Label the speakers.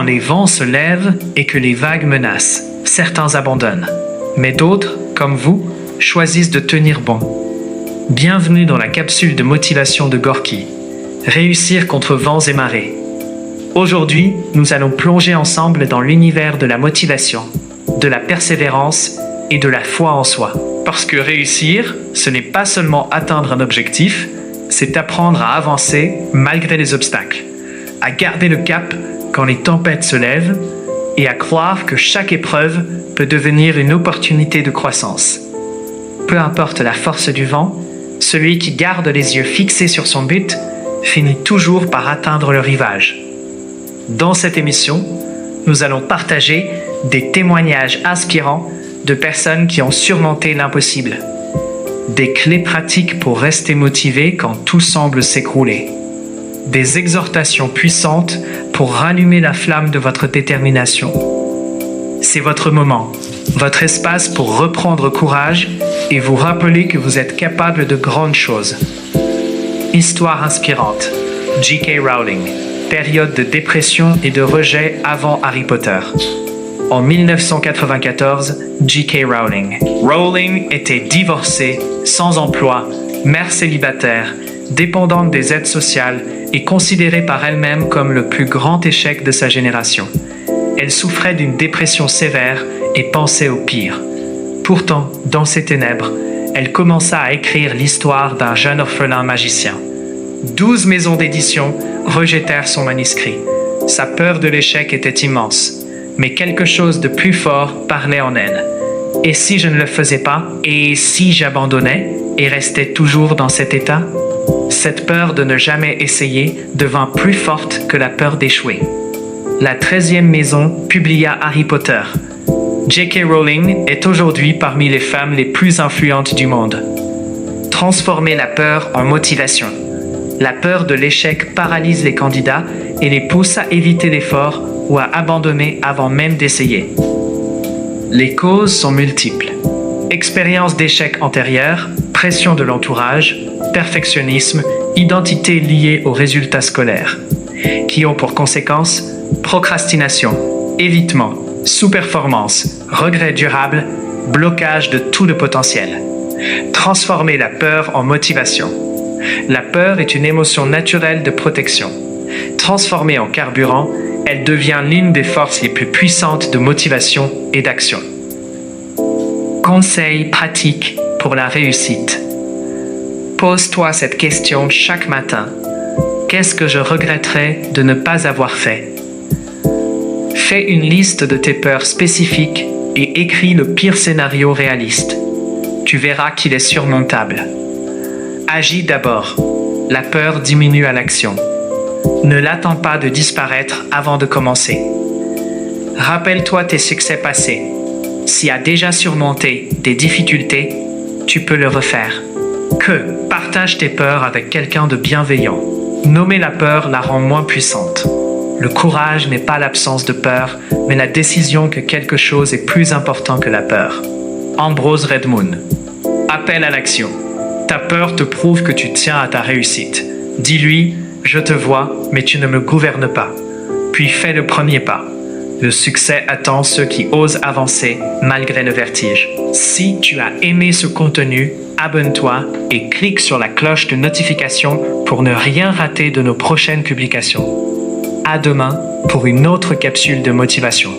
Speaker 1: les vents se lèvent et que les vagues menacent, certains abandonnent. Mais d'autres, comme vous, choisissent de tenir bon. Bienvenue dans la capsule de motivation de Gorky. Réussir contre vents et marées. Aujourd'hui, nous allons plonger ensemble dans l'univers de la motivation, de la persévérance et de la foi en soi. Parce que réussir, ce n'est pas seulement atteindre un objectif, c'est apprendre à avancer malgré les obstacles, à garder le cap quand les tempêtes se lèvent et à croire que chaque épreuve peut devenir une opportunité de croissance. Peu importe la force du vent, celui qui garde les yeux fixés sur son but finit toujours par atteindre le rivage. Dans cette émission, nous allons partager des témoignages inspirants de personnes qui ont surmonté l'impossible. Des clés pratiques pour rester motivé quand tout semble s'écrouler. Des exhortations puissantes pour rallumer la flamme de votre détermination. C'est votre moment, votre espace pour reprendre courage et vous rappeler que vous êtes capable de grandes choses. Histoire inspirante. J.K. Rowling. Période de dépression et de rejet avant Harry Potter. En 1994, J.K. Rowling. Rowling était divorcée, sans emploi, mère célibataire, dépendante des aides sociales et considérée par elle-même comme le plus grand échec de sa génération. Elle souffrait d'une dépression sévère et pensait au pire. Pourtant, dans ses ténèbres, elle commença à écrire l'histoire d'un jeune orphelin magicien. 12 maisons d'édition rejetèrent son manuscrit. Sa peur de l'échec était immense, mais quelque chose de plus fort parlait en elle. Et si je ne le faisais pas? Et si j'abandonnais et restais toujours dans cet état? Cette peur de ne jamais essayer devint plus forte que la peur d'échouer. La 13e maison publia Harry Potter. J.K. Rowling est aujourd'hui parmi les femmes les plus influentes du monde. Transformer la peur en motivation. La peur de l'échec paralyse les candidats et les pousse à éviter l'effort ou à abandonner avant même d'essayer. Les causes sont multiples. Expérience d'échec antérieure, pression de l'entourage, perfectionnisme, identité liée aux résultats scolaires, qui ont pour conséquence procrastination, évitement, sous-performance, regret durable, blocage de tout le potentiel. Transformer la peur en motivation. La peur est une émotion naturelle de protection. Transformée en carburant, elle devient l'une des forces les plus puissantes de motivation et d'action. Conseils pratiques pour la réussite. Pose-toi cette question chaque matin. Qu'est-ce que je regretterais de ne pas avoir fait? Fais une liste de tes peurs spécifiques et écris le pire scénario réaliste. Tu verras qu'il est surmontable. Agis d'abord. La peur diminue à l'action. Ne l'attends pas de disparaître avant de commencer. Rappelle-toi tes succès passés. Si tu as déjà surmonté des difficultés, tu peux le refaire. Partage tes peurs avec quelqu'un de bienveillant. Nommer la peur la rend moins puissante. Le courage n'est pas l'absence de peur, mais la décision que quelque chose est plus important que la peur. Ambrose Redmoon. Appel à l'action. Ta peur te prouve que tu tiens à ta réussite. Dis-lui, je te vois, mais tu ne me gouvernes pas. Puis fais le premier pas. Le succès attend ceux qui osent avancer malgré le vertige. Si tu as aimé ce contenu, abonne-toi et clique sur la cloche de notification pour ne rien rater de nos prochaines publications. À demain pour une autre capsule de motivation.